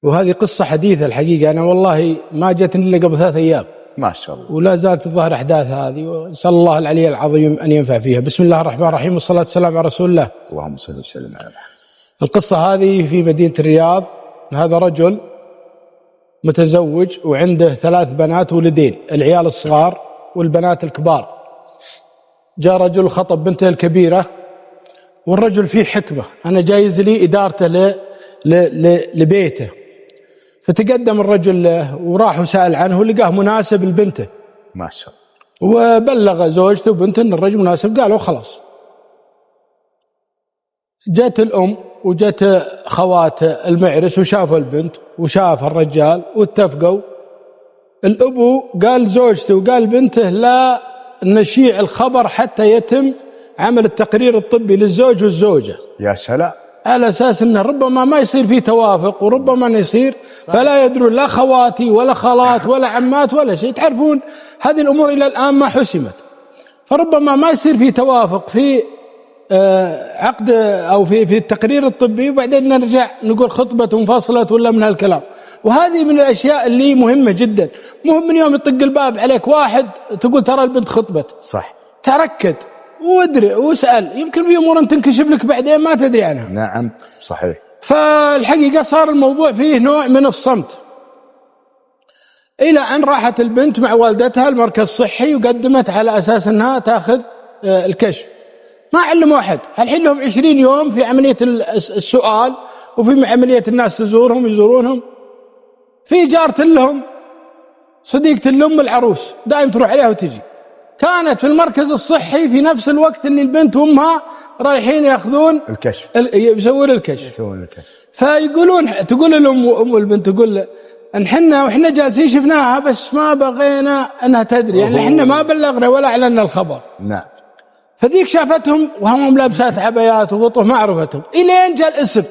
وهذه قصة حديثة الحقيقة، أنا والله ما جتني إلا قبل 3 أيام ما شاء الله، ولا زالت الظاهر أحداث هذه، وأسأل الله العلي العظيم أن ينفع فيها. بسم الله الرحمن الرحيم، والصلاة والسلام على رسول الله. اللهم صل وسلم على محمد. القصة هذه في مدينة الرياض. هذا رجل متزوج وعنده 3 بنات ولدين، العيال الصغار والبنات الكبار. جاء رجل خطب بنته الكبيرة، والرجل فيه حكمة، أنا جايز لي إدارته لبيته. فتقدم الرجل له وراح وسأل عنه ولقاه مناسب لبنته ما شاء الله، وبلغ زوجته وبنته أن الرجل مناسب، قالوا خلاص. جت الأم وجت خوات المعرس وشافوا البنت وشاف الرجال واتفقوا. الأبو قال زوجته وقال بنته لا نشيع الخبر حتى يتم عمل التقرير الطبي للزوج والزوجة. يا سلام، على أساس أنه ربما ما يصير فيه توافق، وربما أن يصير فلا يدرون لا خواتي ولا خالات ولا عمات ولا شيء. تعرفون هذه الأمور إلى الآن ما حسمت، فربما ما يصير فيه توافق في عقد أو في التقرير الطبي، وبعدين نرجع نقول خطبة انفصلت ولا من هالكلام. وهذه من الأشياء اللي مهمة جدا. مهم من يوم يطق الباب عليك واحد تقول ترى البنت خطبت، صح، تركد وادري واسأل، يمكن في أمور تنكشف لك بعدين ما تدري عنها. نعم صحيح. فالحقيقة صار الموضوع فيه نوع من الصمت، إلى أن راحت البنت مع والدتها المركز الصحي وقدمت على أساس أنها تأخذ الكشف. ما علموا أحد. الحين لهم 20 يوم في عملية السؤال، وفي عملية الناس تزورهم يزورونهم. في جارة لهم صديقة الأم العروس دائم تروح عليها وتجي، كانت في المركز الصحي في نفس الوقت اللي البنت وامها رايحين ياخذون الكشف، يسوون الكشف. فيقولون تقول الأم أم البنت تقول نحنا وإحنا جالسين شفناها بس ما بغينا أنها تدري، يعني إحنا ما بلغنا ولا أعلنا الخبر. نعم. فذيك شافتهم وهم لابسات عبايات وغطوه، ما عرفتهم إلين جاء الاسم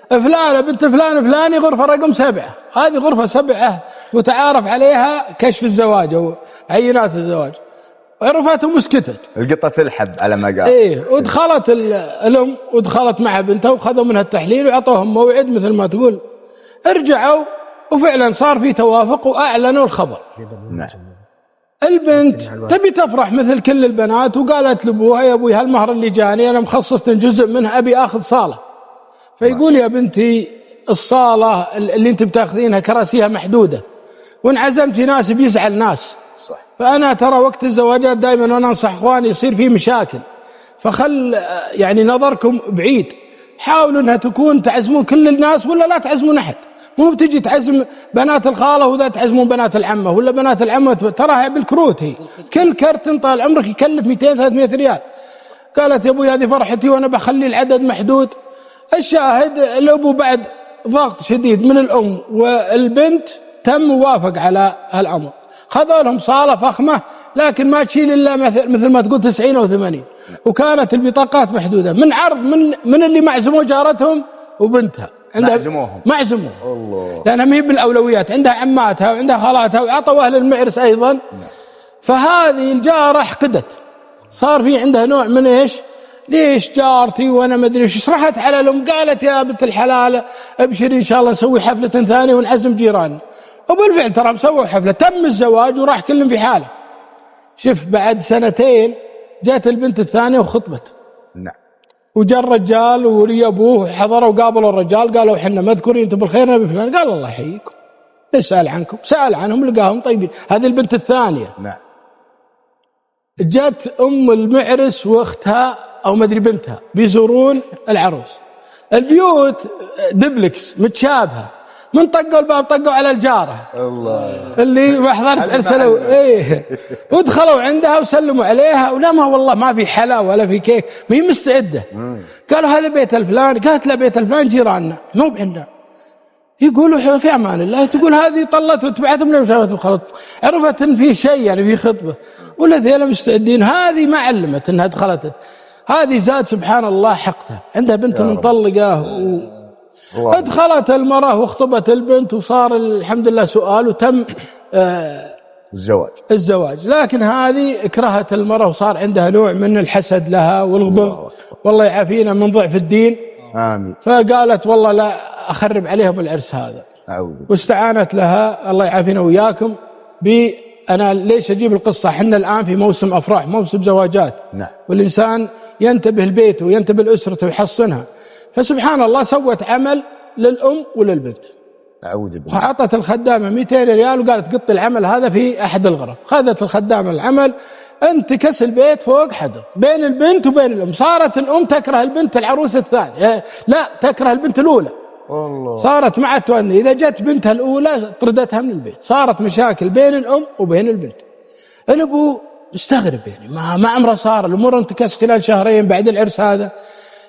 فلانة بنت فلان فلاني غرفة رقم 7. هذه غرفة 7 متعارف عليها كشف الزواج أو عينات الزواج. عرفتهم وسكتت، القطة تلحب على ما قال. إيه. ودخلت الأم ودخلت مع بنتها وخذوا منها التحليل وعطوهم موعد مثل ما تقول. رجعوا وفعلا صار في توافق وأعلنوا الخبر. نعم. البنت تبي تفرح مثل كل البنات، وقالت لأبوها يا أبوي هالمهر اللي جاني أنا مخصص جزء منه أبي أخذ صالة. فيقول يا بنتي الصالة اللي أنت بتاخذينها كراسيها محدودة، وإن عزمتي ناس بيزعل ناس. صح. فأنا ترى وقت الزواجات دائما وأنا أنصح إخواني يصير فيه مشاكل، فخل يعني نظركم بعيد، حاولوا أنها تكون تعزمون كل الناس ولا لا تعزمون أحد. مو بتجي تعزم بنات الخالة وذا تعزمون بنات العمة ولا بنات العمة، تراها بالكروت. هي كل كرت طال عمرك يكلف 200-300 ريال. قالت يا أبوي هذه فرحتي وأنا بخلي العدد محدود. الشاهد الأبو بعد ضغط شديد من الأم والبنت تم وافق على هالأمر. خذوا لهم صالة فخمة لكن ما تشيل إلا مثل ما تقول 90 أو 80، وكانت البطاقات محدودة من عرض من اللي معزموا جارتهم وبنتها. معزموهم الله، لأنها ما هي بالأولويات، عندها عماتها وعندها خالاتها وعطوا أهل المعرس أيضا. فهذه الجارة حقدت، صار في عندها نوع من إيش، ليش جارتي وأنا ما أدري إيش. شرحت على الأم قالت يا بنت الحلال أبشري إن شاء الله نسوي حفلة ثانية ونعزم جيراننا. وبالفعل ترى مسووا حفلة، تم الزواج وراح كلهم في حاله. شوف بعد 2 جات البنت الثانية وخطبت. نعم. وجاء الرجال ولي أبوه حضروا وقابلوا الرجال، قالوا حنا مذكورين انتم بالخير نبي فلان. قال الله يحييكم، نسأل عنكم. سأل عنهم لقاهم طيبين. هذه البنت الثانية. نعم. جت أم المعرس وأختها أو مدري بنتها بيزورون العروس. البيوت دبلكس متشابهة، من طقوا الباب طقوا على الجارة الله اللي ما حضرت أرسلوا إيه. ودخلوا عندها وسلموا عليها، ولا ما والله ما في حلا ولا في كيك، ما هي مستعدة. قالوا هذا بيت الفلان، قالت لا بيت الفلان جيراننا مو بعندنا. يقولوا في أمان الله. تقول هذه طلت وتبعتهم لهم شافتهم خلط، عرفت إن في شيء يعني في خطبة، ولا ذيلا مستعدين. هذه ما علمت إنها دخلت. هذه زاد سبحان الله حقتها، عندها بنت مطلقة ادخلت المرأة واخطبت البنت، وصار الحمد لله سؤال وتم الزواج. لكن هذه اكرهت المرأة وصار عندها نوع من الحسد لها والغبن، والله يعافينا من ضعف الدين. آمين. فقالت والله لا أخرب عليهم العرس هذا. واستعانت لها الله يعافينا وإياكم. أنا ليش أجيب القصة؟ حنا الآن في موسم أفراح، موسم زواجات، والإنسان ينتبه لبيته وينتبه لأسرته ويحصنها. فسبحان الله سوت عمل للأم وللبنت، وأعطت الخدامة 200 ريال وقالت قط العمل هذا في أحد الغرف. خذت الخدامة العمل، انتكس البيت فوق حدث بين البنت وبين الأم. صارت الأم تكره البنت العروس الثانية، لا تكره البنت الأولى. والله. صارت مع توني إذا جت بنتها الأولى طردتها من البيت. صارت مشاكل بين الأم وبين البنت. الأبو مستغرب يعني ما عمره صار الأمور انتكس خلال شهرين بعد العرس هذا.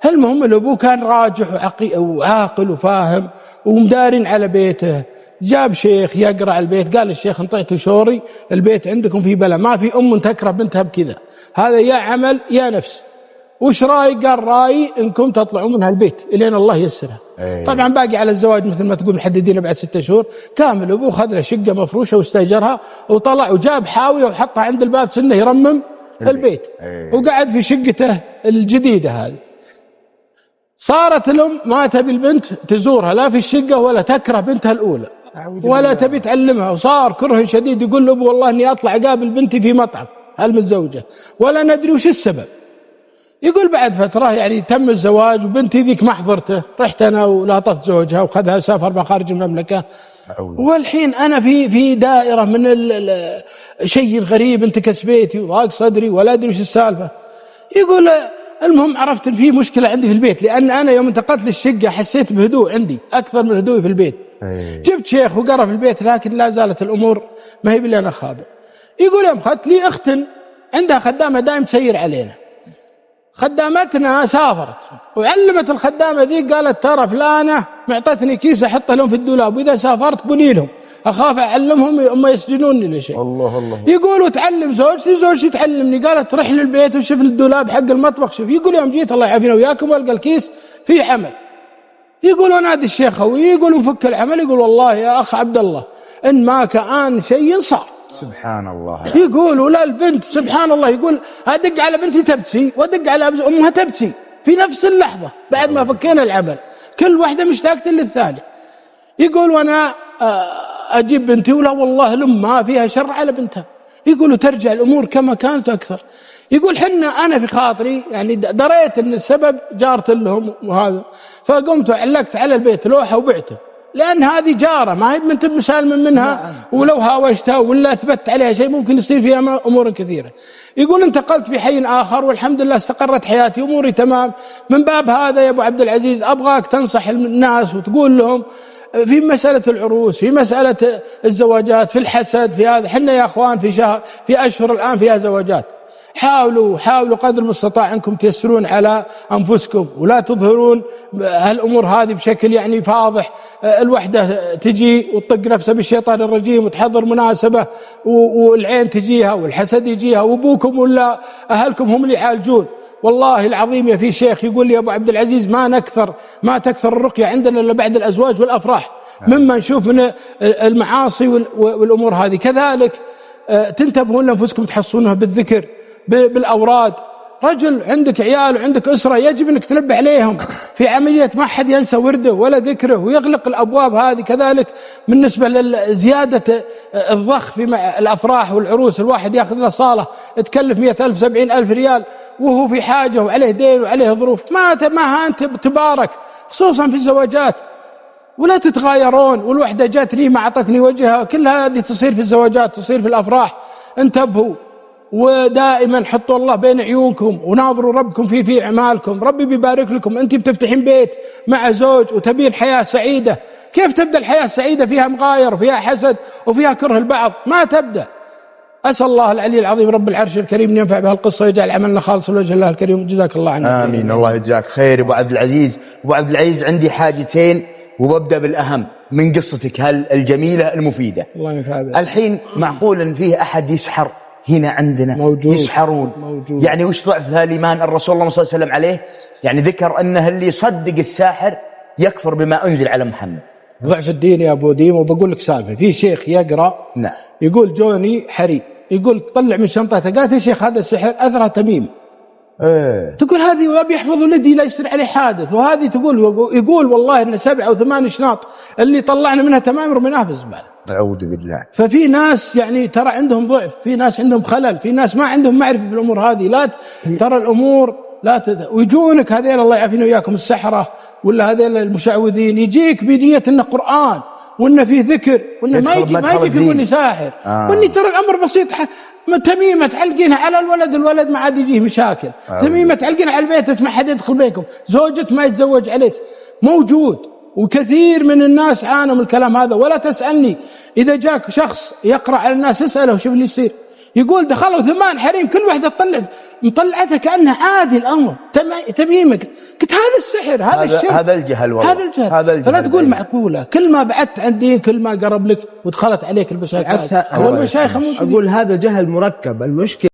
المهم الأبو كان راجح وعاقل وفاهم ومدارين على بيته. جاب شيخ يقرأ البيت، قال الشيخ انطيته شوري البيت عندكم في بلا، ما في أم تكره بنتها بكذا، هذا يا عمل يا نفس. وش رايك؟ قال رايي انكم تطلعوا من هالبيت الين الله يسرها. طبعا باقي على الزواج مثل ما تقول محددين بعد 6 شهور. كامل ابوه خذ له شقه مفروشه واستاجرها وطلع وجاب حاويه وحطها عند الباب سنه يرمم البيت. وقعد في شقته الجديده هذه. صارت الام ما تبي البنت تزورها لا في الشقه ولا تكره بنتها الاولى ولا تبي تعلمها، وصار كره شديد. يقول له ابو والله اني اطلع اقابل بنتي في مطعم المتزوجه ولا ندري وش السبب. يقول بعد فترة يعني تم الزواج وبنتي ذيك ما حضرته، رحت أنا ولاطفت زوجها وخذها سافر ما خارج المملكة. والحين أنا في دائرة من شيء غريب انتكس بيتي وضاق صدري ولا أدري وش السالفة. يقول المهم عرفت إن في مشكلة عندي في البيت، لأن أنا يوم انتقلت للشقة حسيت بهدوء عندي أكثر من هدوء في البيت. جبت شيخ وقرأ في البيت لكن لا زالت الأمور ما هي باللي أنا خابر. يقول يوم أخذت لي أخت عندها خدامة دائم تسير علينا، خدامتنا سافرت وعلمت الخدامة ذي قالت ترى فلانة معطتني كيس أحطه لهم في الدولاب وإذا سافرت قولي لهم أخاف أعلمهم هم يسجنوني لشيء. الله. يقولوا تعلم زوجتي تعلمني، قالت رح للبيت وشوف الدولاب حق المطبخ شوف. يقول يوم جيت الله يعافينا وياكم والقى الكيس فيه عمل. يقولوا نادي الشيخ ويقولوا مفك العمل. يقول والله يا أخ عبد الله إن ما كان شيء صار. سبحان الله. يقولوا لا البنت سبحان الله، يقول أدق على بنتي تبكي وأدق على أمها تبكي في نفس اللحظة بعد ما فكينا العمل، كل واحدة مشتاقة للثانية. يقول وأنا أجيب بنتي ولا والله الأم ما فيها شر على بنتها. يقولوا ترجع الأمور كما كانت أكثر. يقول أنا في خاطري يعني دريت أن السبب جارت لهم وهذا، فقمت وعلقت على البيت لوحة وبعته، لأن هذه جارة ما هي من تب سالم منها، ولو هاوشتها ولا أثبت عليها شيء ممكن يصير فيها أمور كثيرة. يقول انتقلت في حي آخر والحمد لله استقرت حياتي أموري تمام. من باب هذا يا أبو عبد العزيز أبغاك تنصح الناس وتقول لهم في مسألة العروس، في مسألة الزواجات، في الحسد، في هذا. حنا يا أخوان في أشهر الآن فيها زواجات، حاولوا قدر المستطاع أنكم تيسرون على أنفسكم ولا تظهرون هالأمور هذه بشكل يعني فاضح. الوحدة تجي وتطق نفسها بالشيطان الرجيم وتحضر مناسبة والعين تجيها والحسد يجيها وابوكم ولا أهلكم هم اللي يعالجون. والله العظيم يا في شيخ يقول لي أبو عبد العزيز ما تكثر الرقية عندنا إلا بعد الأزواج والأفراح مما نشوف من المعاصي والأمور هذه. كذلك تنتبهون لأنفسكم تحصونها بالذكر بالأوراد. رجل عندك عيال وعندك أسرة يجب أنك تنبه عليهم في عملية ما حد ينسى ورده ولا ذكره ويغلق الأبواب هذه. كذلك بالنسبة لزيادة الضخ في الأفراح والعروس، الواحد يأخذ له صالة تكلف 100,000 70,000 ريال وهو في حاجة وعليه دين وعليه ظروف، ما هانت تبارك خصوصا في الزواجات. ولا تتغايرون والوحدة جاتني ما عطتني وجهها، كل هذه تصير في الزواجات تصير في الأفراح. انتبهوا ودائما حطوا الله بين عيونكم وناظروا ربكم في أعمالكم. ربي بيبارك لكم. أنت بتفتحين بيت مع زوج وتبين حياة سعيدة، كيف تبدأ الحياة السعيدة فيها مغاير وفيها حسد وفيها كره البعض؟ ما تبدأ. أسأل الله العلي العظيم رب العرش الكريم أن ينفع بها القصة ويجعل عملنا خالص لوجه الله الكريم. جزاك الله عنه. آمين. الله يجزاك خير أبو عبد العزيز. أبو عبد العزيز عندي حاجتين وببدأ بالأهم من قصتك الجميلة المفيدة. الله ينفع بها. الحين معقول أن فيه أحد يسحر هنا عندنا؟ موجود. يسحرون موجود. يعني وش ضعف الإيمان؟ الرسول الله صلى الله عليه وسلم عليه يعني ذكر أنه اللي يصدق الساحر يكفر بما أنزل على محمد. ضعف الدين يا أبو ديم. وبقول لك سالفة، في شيخ يقرأ نعم. يقول جوني حريم، يقول طلع من شنطته، قالت يا شيخ هذا السحر أثره تميم. تقول هذه وابي يحفظ ولدي لا يصير عليه حادث، وهذه يقول والله ان 7 أو 8 شناط اللي طلعنا منها تمام رميناها في الزباله. أعوذ بالله. ففي ناس يعني ترى عندهم ضعف، في ناس عندهم خلل، في ناس ما عندهم معرفه في الامور هذه. لا ترى الامور ويجونك هذيل الله يعافينا وياكم السحره ولا هذيل المشعوذين، يجيك بنيه انه قران وانه فيه ذكر وانه ما يجيك يقول لي ساحر. واني ترى الامر بسيط. تميمه تعلقينها على الولد ما عاد يجيه مشاكل. تميمه تعلقينها على البيت ما حد يدخل بينكم، زوجك ما يتزوج عليك، موجود. وكثير من الناس عانوا من الكلام هذا. ولا تسألني إذا جاك شخص يقرأ على الناس اسأله شوف اللي يصير، يقول دخلوا 8 حريم كل واحدة مطلعتها كأنها عادي الأمر تميمك. قلت هذا السحر، هذا الشرك، هذا الجهل والله، هذا الجهل. فلا تقول معقولة. كل ما بعدت عن دين كل ما قرب لك ودخلت عليك المشايخ. أقول هذا جهل مركب. المشكلة